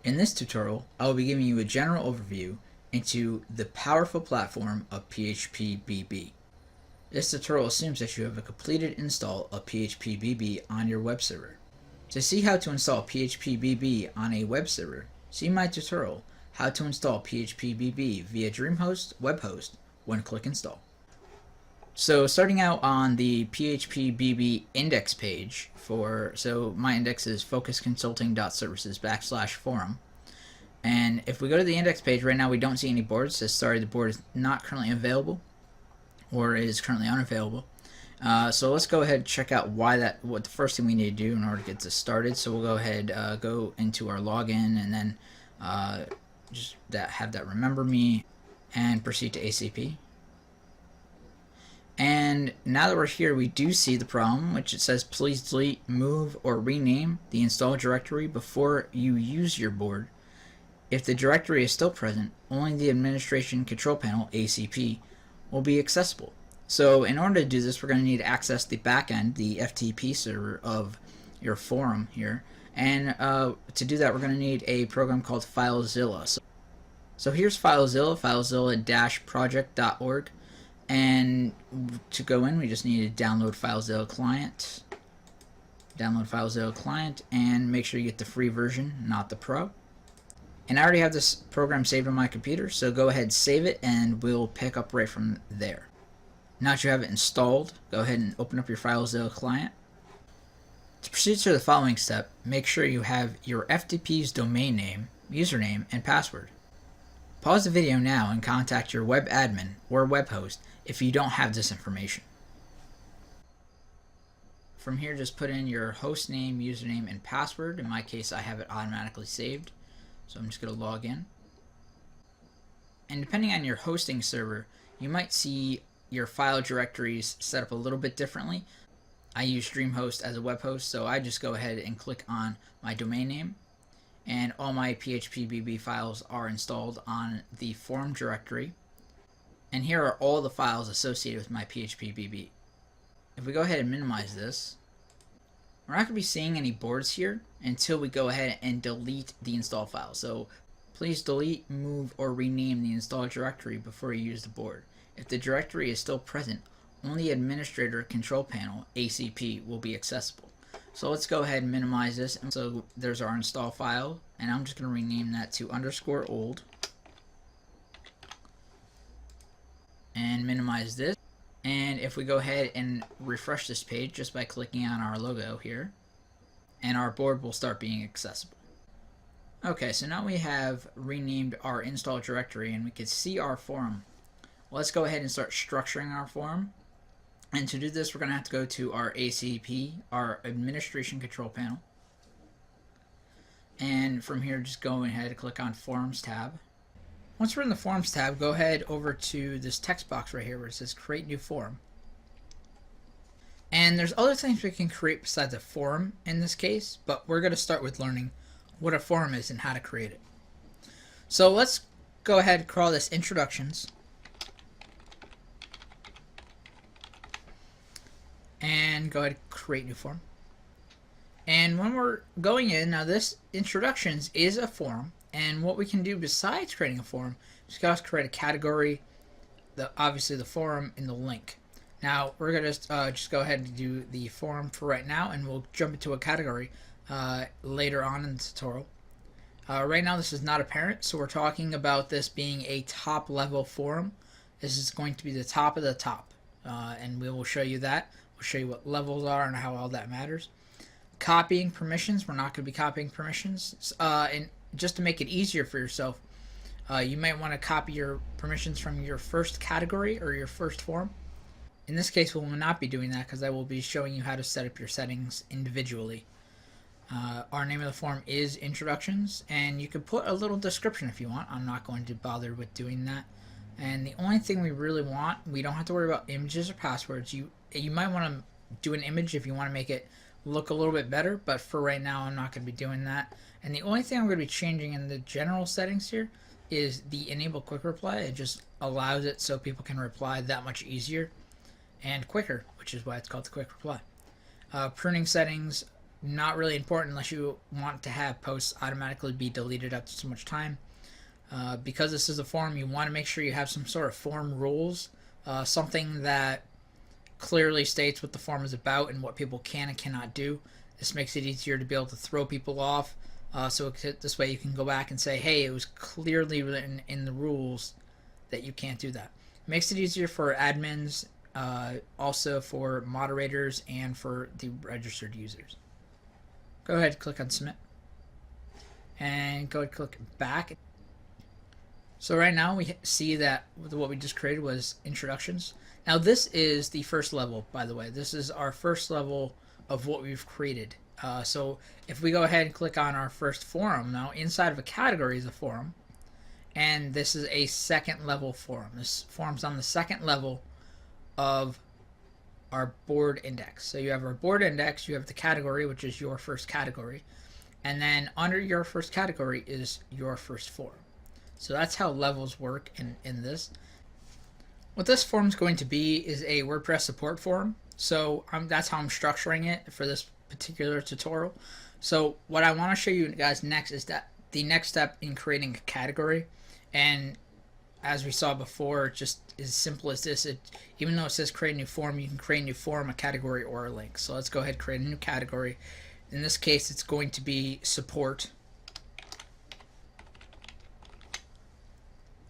In this tutorial, I will be giving you a general overview into the powerful platform of PHPbb. This tutorial assumes that you have a completed install of PHPbb on your web server. To see how to install PHPbb on a web server, see my tutorial, How to Install PHPbb via DreamHost Web Host, one-click install. So starting out on the PHPbb index page so my index is focusconsulting.services/forum. And if we go to the index page, right now we don't see any boards. It says, sorry, the board is not currently available or is currently unavailable. So let's go ahead and check out what the first thing we need to do in order to get this started. So we'll go ahead, go into our login and then have that remember me and proceed to ACP. And now that we're here, we do see the problem, which it says please delete, move, or rename the install directory before you use your board. If the directory is still present, only the Administration Control Panel, ACP, will be accessible. So in order to do this, we're going to need to access the backend, the FTP server of your forum here. And to do that, we're going to need a program called FileZilla. So here's FileZilla, FileZilla-project.org. And to go in, we just need to download FileZilla client. Download FileZilla client and make sure you get the free version, not the pro. And I already have this program saved on my computer, so go ahead, save it, and we'll pick up right from there. Now that you have it installed, go ahead and open up your FileZilla client. To proceed to the following step, make sure you have your FTP's domain name, username, and password. Pause the video now and contact your web admin or web host if you don't have this information. From here, just put in your host name, username, and password. In my case, I have it automatically saved, so I'm just going to log in. And depending on your hosting server, you might see your file directories set up a little bit differently. I use DreamHost as a web host, so I just go ahead and click on my domain name. And all my PHPbb files are installed on the forum directory. And here are all the files associated with my PHPbb. If we go ahead and minimize this, we're not going to be seeing any boards here until we go ahead and delete the install file. So please delete, move, or rename the install directory before you use the board. If the directory is still present, only Administrator Control Panel, ACP, will be accessible. So let's go ahead and minimize this. So there's our install file, and I'm just going to rename that to _old. And minimize this. And if we go ahead and refresh this page just by clicking on our logo here, and our board will start being accessible. Okay, so now we have renamed our install directory and we can see our forum. Let's go ahead and start structuring our forum. And to do this, we're going to have to go to our ACP, our Administration Control Panel. And from here, just go ahead and click on Forums tab. Once we're in the Forums tab, go ahead over to this text box right here where it says Create New Forum. And there's other things we can create besides a forum in this case, but we're going to start with learning what a forum is and how to create it. So let's go ahead and call this Introductions. And go ahead and create new form. And when we're going in, now this introductions is a forum, and what we can do besides creating a forum is create a category, obviously the forum, and the link. Now we're going to just go ahead and do the forum for right now, and we'll jump into a category later on in the tutorial. Right now this is not apparent, so we're talking about this being a top level forum. This is going to be the top of the top, and we will show you that. We'll show you what levels are and how all that matters. Copying permissions, we're not going to be copying permissions. And just to make it easier for yourself, you might want to copy your permissions from your first category or your first form. In this case, we will not be doing that because I will be showing you how to set up your settings individually. Our name of the form is Introductions, and you could put a little description if you want. I'm not going to bother with doing that. And the only thing we really want, we don't have to worry about images or passwords. You might want to do an image if you want to make it look a little bit better, but for right now I'm not going to be doing that. And the only thing I'm going to be changing in the general settings here is the enable quick reply. It just allows it so people can reply that much easier and quicker, which is why it's called the quick reply. Pruning settings, not really important unless you want to have posts automatically be deleted after so much time. Because this is a forum, you want to make sure you have some sort of forum rules, something that clearly states what the forum is about and what people can and cannot do. This makes it easier to be able to throw people off. So this way you can go back and say, hey, it was clearly written in the rules that you can't do that. It makes it easier for admins, also for moderators, and for the registered users. Go ahead and click on submit. And go ahead and click back. So right now we see that what we just created was introductions. Now this is the first level, by the way. This is our first level of what we've created. So if we go ahead and click on our first forum, now inside of a category is a forum, and this is a second level forum. This forum's on the second level of our board index. So you have our board index, you have the category, which is your first category, and then under your first category is your first forum. So that's how levels work in this. What this forum is going to be is a WordPress support forum. So that's how I'm structuring it for this particular tutorial. So what I want to show you guys next is that the next step in creating a category. And as we saw before, just as simple as this, even though it says create a new form, you can create a new form, a category, or a link. So let's go ahead and create a new category. In this case, it's going to be support.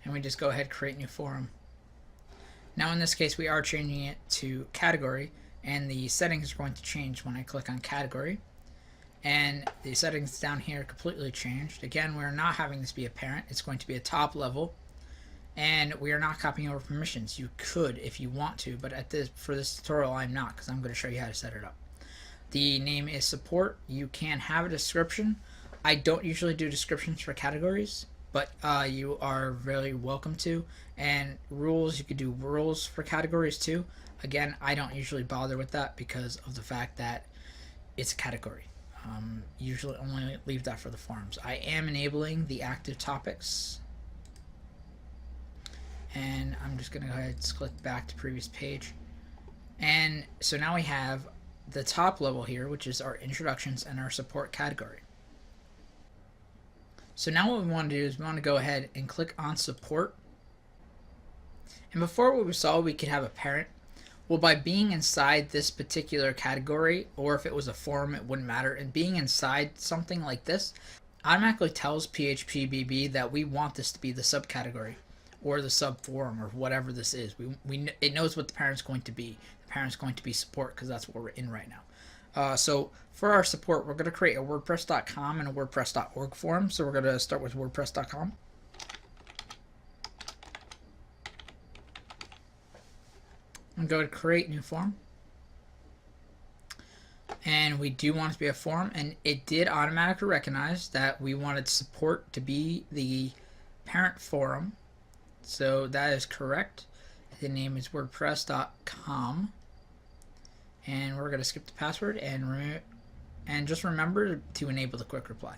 And we just go ahead and create a new forum. Now in this case, we are changing it to category, and the settings are going to change when I click on category. And the settings down here completely changed. Again, we're not having this be a parent. It's going to be a top level. And we are not copying over permissions. You could if you want to, but for this tutorial, I'm not, because I'm going to show you how to set it up. The name is support. You can have a description. I don't usually do descriptions for categories, but you are very welcome to. And rules, you could do rules for categories too. Again, I don't usually bother with that because of the fact that it's a category. Usually only leave that for the forums. I am enabling the active topics. And I'm just going to go ahead and click back to previous page. And so now we have the top level here, which is our introductions and our support category. So now what we want to do is we want to go ahead and click on support. And before what we saw, we could have a parent. Well, by being inside this particular category, or if it was a forum, it wouldn't matter. And being inside something like this automatically tells PHPbb that we want this to be the subcategory or the sub forum or whatever this is. It knows what the parent's going to be. The parent's going to be support because that's what we're in right now. So for our support, we're going to create a WordPress.com and a WordPress.org forum. So we're going to start with WordPress.com. And go to create new form. And we do want it to be a forum, and it did automatically recognize that we wanted support to be the parent forum. So that is correct. The name is WordPress.com. And we're going to skip the password and just remember to enable the quick reply.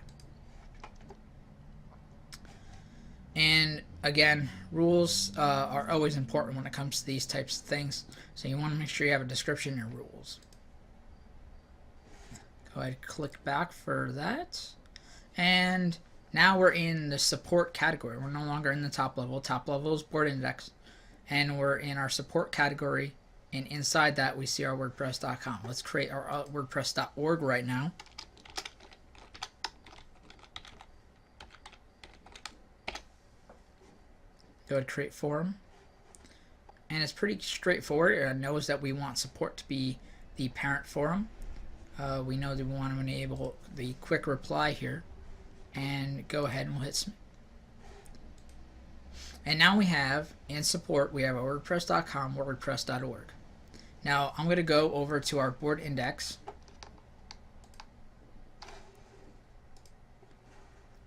And again, rules are always important when it comes to these types of things. So you want to make sure you have a description and rules. Go ahead and click back for that. And now we're in the support category. We're no longer in the top level. Top level is board index. And we're in our support category. And inside that, we see our WordPress.com. Let's create our WordPress.org right now. Go ahead and create forum. And it's pretty straightforward. It knows that we want support to be the parent forum. We know that we want to enable the quick reply here. And go ahead and we'll hit submit. And now we have, in support, we have a WordPress.com, WordPress.org. Now I'm going to go over to our board index.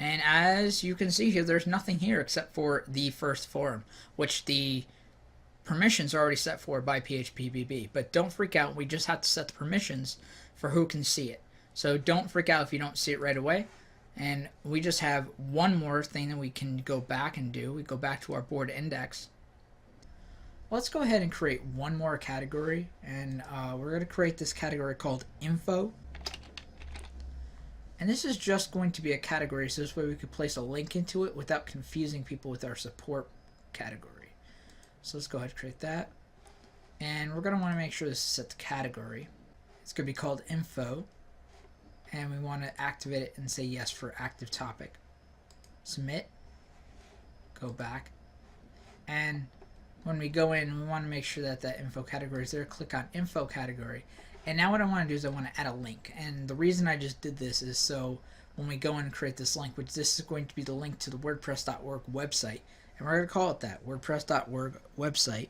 And as you can see here, there's nothing here except for the first forum, which the permissions are already set for by PHPbb. But don't freak out. We just have to set the permissions for who can see it. So don't freak out if you don't see it right away. And we just have one more thing that we can go back and do. We go back to our board index. Let's go ahead and create one more category. And we're going to create this category called info. And this is just going to be a category, so this way we could place a link into it without confusing people with our support category. So let's go ahead and create that. And we're going to want to make sure this is set to category. It's going to be called info. And we want to activate it and say yes for active topic. Submit. Go back. And when we go in, we want to make sure that that info category is there. Click on info category. And now what I want to do is I want to add a link. And the reason I just did this is so when we go in and create this link, which this is going to be the link to the WordPress.org website. And we're going to call it that, WordPress.org website.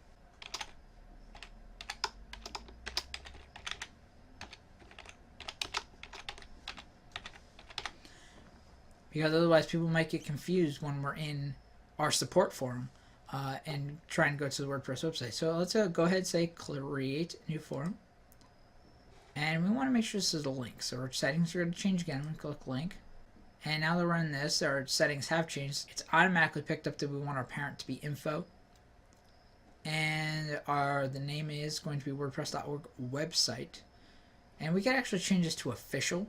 Because otherwise people might get confused when we're in our support forum and try and go to the WordPress website. So let's go ahead and say create new forum. And we want to make sure this is a link. So our settings are going to change again. We click link. And now that we're in this, our settings have changed. It's automatically picked up that we want our parent to be info. And the name is going to be WordPress.org website. And we can actually change this to official,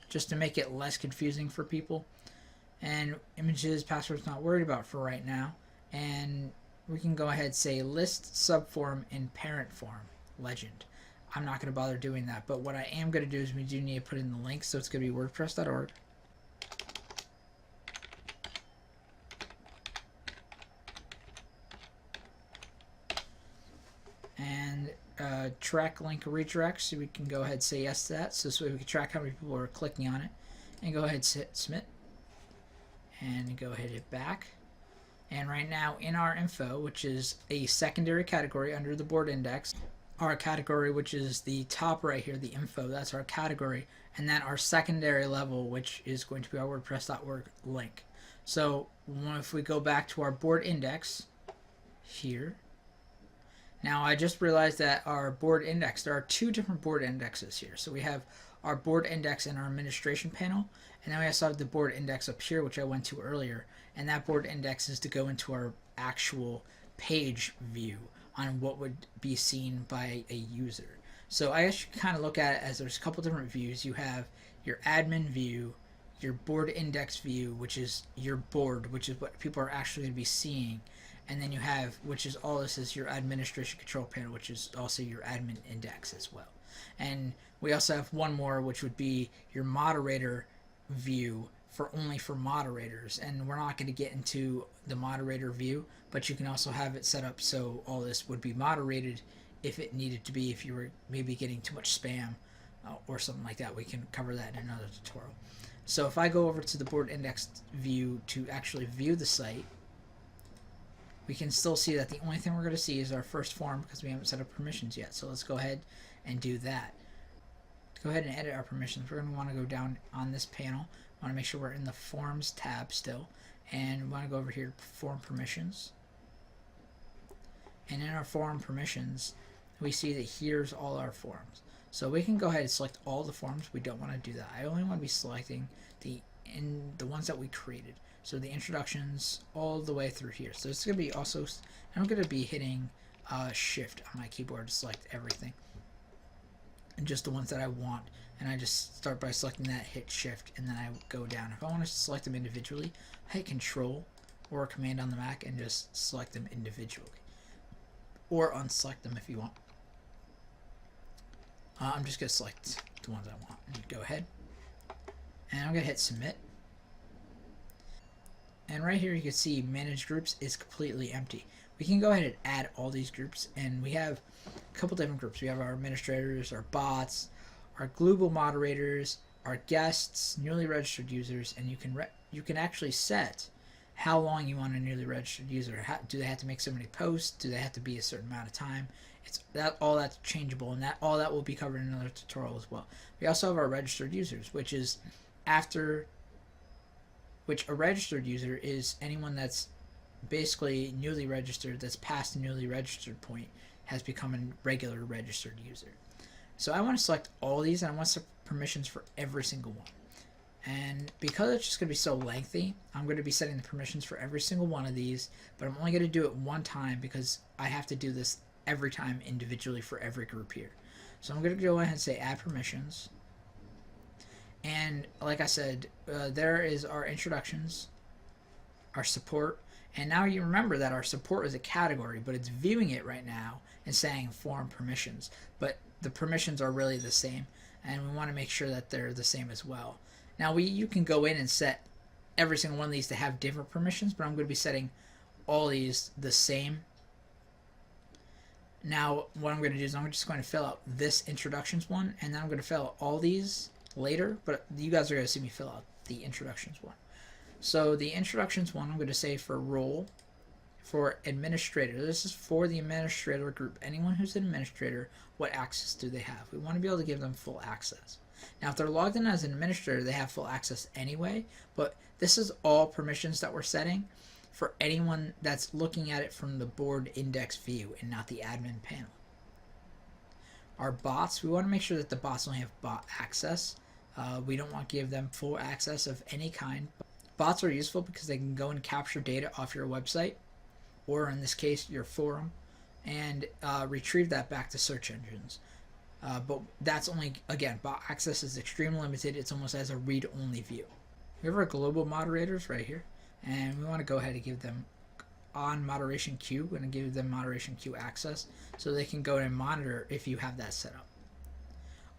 just to make it less confusing for people. And images, passwords, not worried about for right now. And we can go ahead and say list subform in parent form legend. I'm not going to bother doing that, but what I am going to do is we do need to put in the link, so it's going to be wordpress.org. And track link redirect, so we can go ahead and say yes to that, so this way we can track how many people are clicking on it. And go ahead and hit submit. And go ahead and hit back. And right now in our info, which is a secondary category under the board index, our category, which is the top right here, the info, that's our category. And then our secondary level, which is going to be our WordPress.org link. So if we go back to our board index here, now I just realized that our board index, there are two different board indexes here. So we have our board index in our administration panel, and then we also have the board index up here, which I went to earlier. And that board index is to go into our actual page view on what would be seen by a user. So I guess you can kind of look at it as there's a couple different views. You have your admin view, your board index view, which is your board, which is what people are actually going to be seeing. And then you have, which is all this is your administration control panel, which is also your admin index as well. And we also have one more, which would be your moderator view only for moderators. And we're not going to get into the moderator view, but you can also have it set up so all this would be moderated if it needed to be, if you were maybe getting too much spam or something like that. We can cover that in another tutorial. So if I go over to the board index view to actually view the site, we can still see that the only thing we're going to see is our first form because we haven't set up permissions yet. So let's go ahead and do that. To go ahead and edit our permissions, we're going to want to go down on this panel. We want to make sure we're in the Forms tab still. And we want to go over here to Form Permissions. And in our Form Permissions, we see that here's all our forms. So we can go ahead and select all the forms. We don't want to do that. I only want to be selecting the ones that we created. So the introductions all the way through here. So it's going to be also, I'm going to be hitting Shift on my keyboard to select everything. And just the ones that I want. And I just start by selecting that, hit Shift, and then I go down. If I want to select them individually, I hit Control or Command on the Mac and just select them individually. Or unselect them if you want. I'm just going to select the ones I want. And go ahead. And I'm going to hit Submit. And right here you can see Manage Groups is completely empty. We can go ahead and add all these groups, and we have a couple different groups. We have our administrators, our bots, our global moderators, our guests, newly registered users, and you can actually set how long you want a newly registered user. Do they have to make so many posts? Do they have to be a certain amount of time? All that's changeable, and all that will be covered in another tutorial as well. We also have our registered users, which a registered user is anyone that's basically newly registered, that's past the newly registered point, has become a regular registered user. So I want to select all these, and I want to set permissions for every single one. And because it's just going to be so lengthy, I'm going to be setting the permissions for every single one of these, but I'm only going to do it one time because I have to do this every time individually for every group here. So I'm going to go ahead and say add permissions, And like I said, there is our introductions, our support, and now you remember that our support is a category, but it's viewing it right now and saying form permissions. But the permissions are really the same, and we want to make sure that they're the same as well. Now you can go in and set every single one of these to have different permissions, but I'm going to be setting all these the same. Now what I'm going to do is I'm just going to fill out this introductions one, and then I'm going to fill out all these later, but you guys are going to see me fill out the introductions one. So the introductions one, I'm going to say for role, for administrator. This is for the administrator group. Anyone who's an administrator, what access do they have? We want to be able to give them full access. Now, if they're logged in as an administrator, they have full access anyway, but this is all permissions that we're setting for anyone that's looking at it from the board index view and not the admin panel. Our bots, we want to make sure that the bots only have bot access. We don't want to give them full access of any kind. Bots are useful because they can go and capture data off your website, or in this case, your forum, and retrieve that back to search engines. But that's only, again, bot access is extremely limited. It's almost as a read-only view. We have our global moderators right here, and we want to go ahead and give them on moderation queue. We're going to give them moderation queue access so they can go and monitor if you have that set up.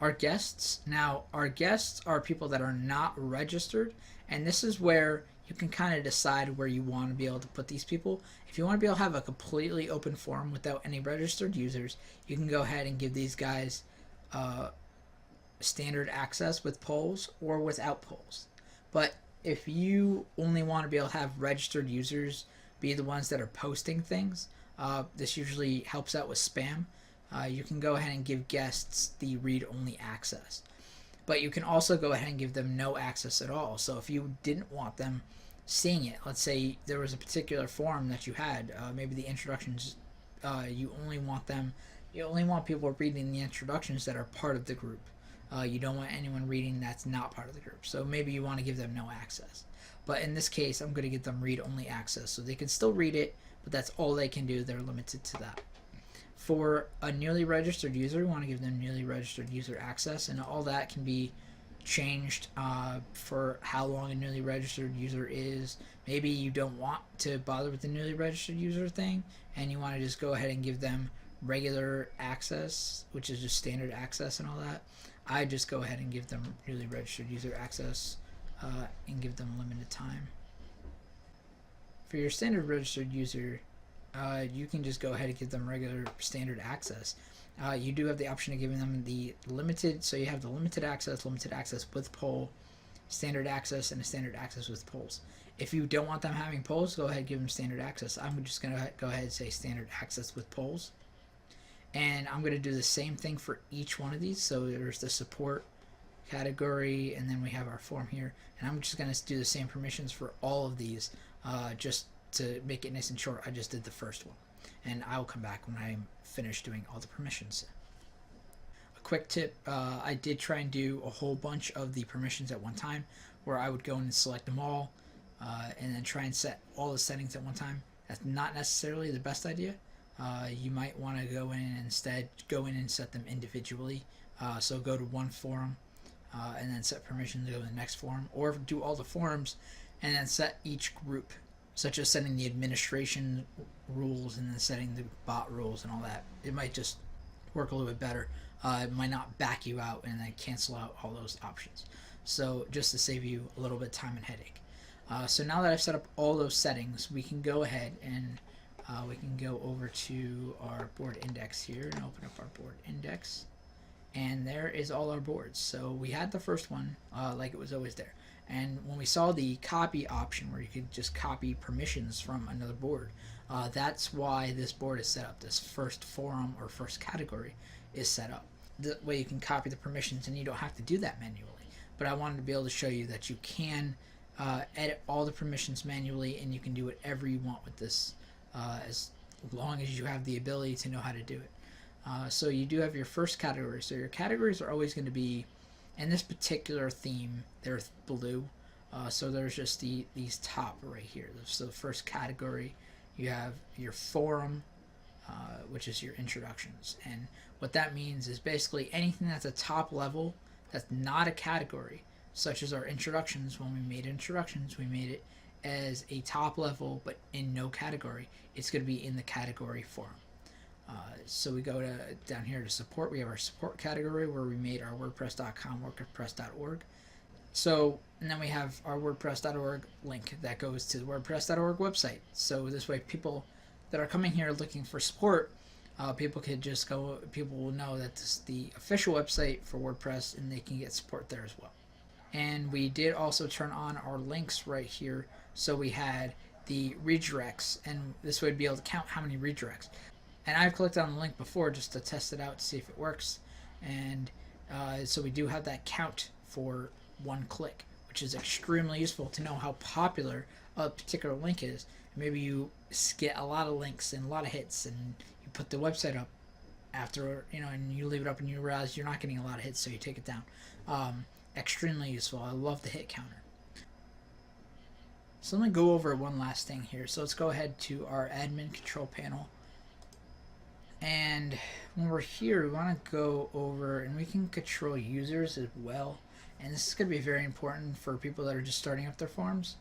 Our guests, now our guests are people that are not registered, and this is where you can kind of decide where you want to be able to put these people. If you want to be able to have a completely open forum without any registered users, you can go ahead and give these guys standard access with polls or without polls. But if you only want to be able to have registered users be the ones that are posting things, this usually helps out with spam. You can go ahead and give guests the read-only access. But you can also go ahead and give them no access at all. So if you didn't want them seeing it, let's say there was a particular forum that you had, maybe the introductions, you only want people reading the introductions that are part of the group. You don't want anyone reading that's not part of the group. So maybe you want to give them no access. But in this case, I'm going to give them read-only access. So they can still read it, but that's all they can do. They're limited to that. For a newly registered user, we want to give them newly registered user access, and all that can be changed for how long a newly registered user is. Maybe you don't want to bother with the newly registered user thing, and you want to just go ahead and give them regular access, which is just standard access and all that. I just go ahead and give them newly registered user access and give them limited time. For your standard registered user, you can just go ahead and give them regular standard access. You do have the option of giving them the limited, so you have the limited access with poll, standard access, and a standard access with polls. If you don't want them having polls, go ahead and give them standard access. I'm just going to go ahead and say standard access with polls. And I'm going to do the same thing for each one of these. So there's the support category, and then we have our form here. And I'm just going to do the same permissions for all of these, just to make it nice and short. I just did the first one, and I'll come back when I'm finished doing all the permissions. A quick tip, I did try and do a whole bunch of the permissions at one time, where I would go in and select them all, and then try and set all the settings at one time. That's not necessarily the best idea. You might want to go in and instead go in and set them individually. So go to one forum, and then set permissions to go to the next forum, or do all the forums and then set each group, such as setting the administration rules and then setting the bot rules and all that. It might just work a little bit better. It might not back you out and then cancel out all those options. So just to save you a little bit of time and headache. So now that I've set up all those settings, we can go ahead and we can go over to our board index here and open up our board index. And there is all our boards. So we had the first one like it was always there. And when we saw the copy option where you could just copy permissions from another board, that's why this board is set up. This first forum or first category is set up. The way you can copy the permissions, and you don't have to do that manually. But I wanted to be able to show you that you can edit all the permissions manually, and you can do whatever you want with this as long as you have the ability to know how to do it. So you do have your first category. So your categories are always going to be, in this particular theme, they're blue. So there's just these top right here. So the first category, you have your forum, which is your introductions. And what that means is basically anything that's a top level that's not a category. such as our introductions. When we made introductions, we made it as a top level, but in no category. It's going to be in the category form. So we go to down here to support. We have our support category where we made our WordPress.com, WordPress.org. So, and then we have our WordPress.org link that goes to the WordPress.org website. So this way, people that are coming here looking for support, people could just go. People will know that this is the official website for WordPress, and they can get support there as well. And we did also turn on our links right here. So we had the redirects, and this would be able to count how many redirects. And I've clicked on the link before just to test it out to see if it works. And so we do have that count for one click, which is extremely useful to know how popular a particular link is. Maybe you get a lot of links and a lot of hits, and you put the website up after, and you leave it up and you realize you're not getting a lot of hits, so you take it down. Extremely useful. I love the hit counter. So let me go over one last thing here. So let's go ahead to our admin control panel. And when we're here, we want to go over, and we can control users as well. And this is going to be very important for people that are just starting up their forms.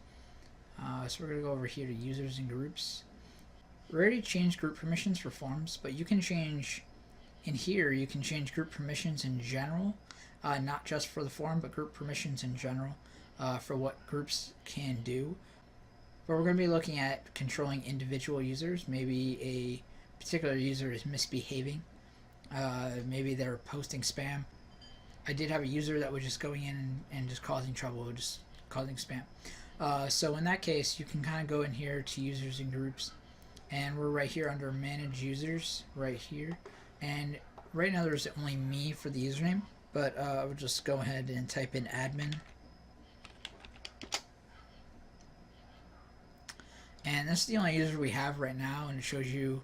So we're going to go over here to users and groups. We already changed group permissions for forms, but you can change in here. You can change group permissions in general, not just for the form, but group permissions in general for what groups can do. But we're going to be looking at controlling individual users. Maybe a particular user is misbehaving. Maybe they're posting spam. I did have a user that was just going in and just causing trouble, just causing spam. So in that case, you can kind of go in here to users and groups, and we're right here under manage users right here. And right now there's only me for the username, but I would just go ahead and type in admin. And this is the only user we have right now, and it shows you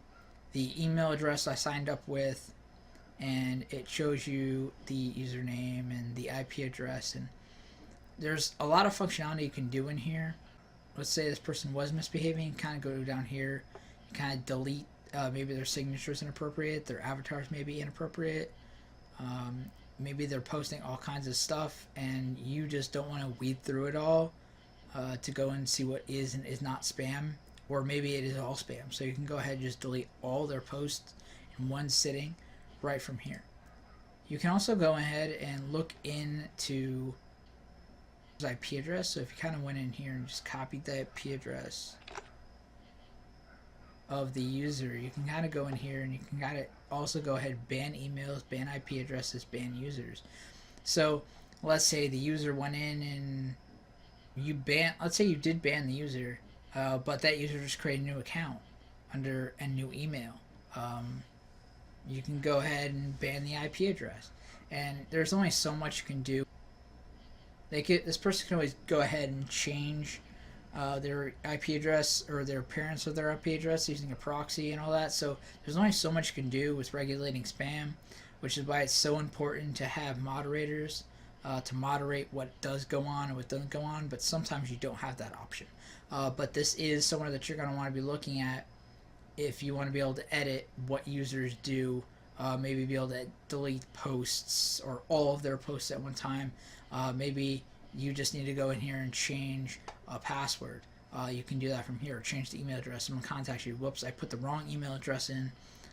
the email address I signed up with, and it shows you the username and the IP address. And there's a lot of functionality you can do in here. Let's say this person was misbehaving, kind of go down here, kind of delete, maybe their signature is inappropriate, their avatars may be inappropriate, maybe they're posting all kinds of stuff and you just don't want to weed through it all to go and see what is and is not spam, or maybe it is all spam. So you can go ahead and just delete all their posts in one sitting right from here. You can also go ahead and look into IP address. So if you kind of went in here and just copied the IP address of the user, you can kind of go in here and you can kind of also go ahead and ban emails, ban IP addresses, ban users. So let's say the user went in and you ban, let's say you did ban the user, but that user just created a new account under a new email. You can go ahead and ban the IP address, and there's only so much you can do. This person can always go ahead and change their IP address or their appearance of their IP address using a proxy and all that. So there's only so much you can do with regulating spam, which is why it's so important to have moderators to moderate what does go on and what doesn't go on. But sometimes you don't have that option. But this is somewhere that you're going to want to be looking at if you want to be able to edit what users do. Maybe be able to delete posts or all of their posts at one time. Maybe you just need to go in here and change a password. You can do that from here. Change the email address. Someone contacts you. Whoops, I put the wrong email address in.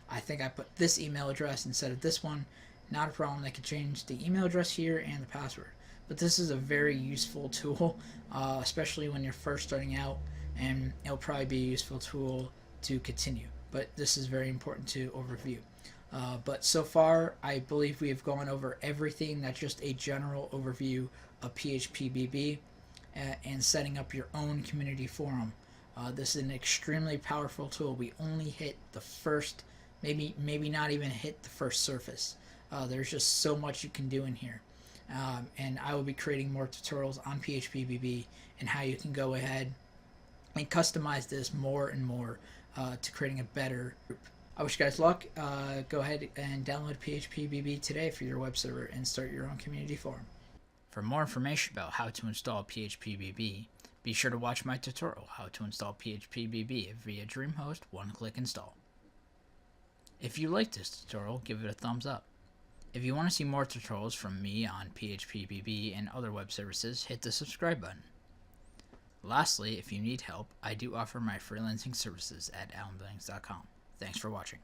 I think I put this email address instead of this one. Not a problem. They can change the email address here and the password. But this is a very useful tool, especially when you're first starting out, and it'll probably be a useful tool to continue. But this is very important to overview. But so far, I believe we have gone over everything. That's just a general overview of PHPbb and setting up your own community forum. This is an extremely powerful tool. We only hit the first, maybe not even hit the first surface. There's just so much you can do in here. And I will be creating more tutorials on PHPbb and how you can go ahead and customize this more and more to creating a better group. I wish you guys luck. Go ahead and download PHPbb today for your web server and start your own community forum. For more information about how to install PHPbb, be sure to watch my tutorial, How to Install PHPbb via DreamHost One-Click Install. If you liked this tutorial, give it a thumbs up. If you want to see more tutorials from me on PHPbb and other web services, hit the subscribe button. Lastly, if you need help, I do offer my freelancing services at allenbillings.com. Thanks for watching.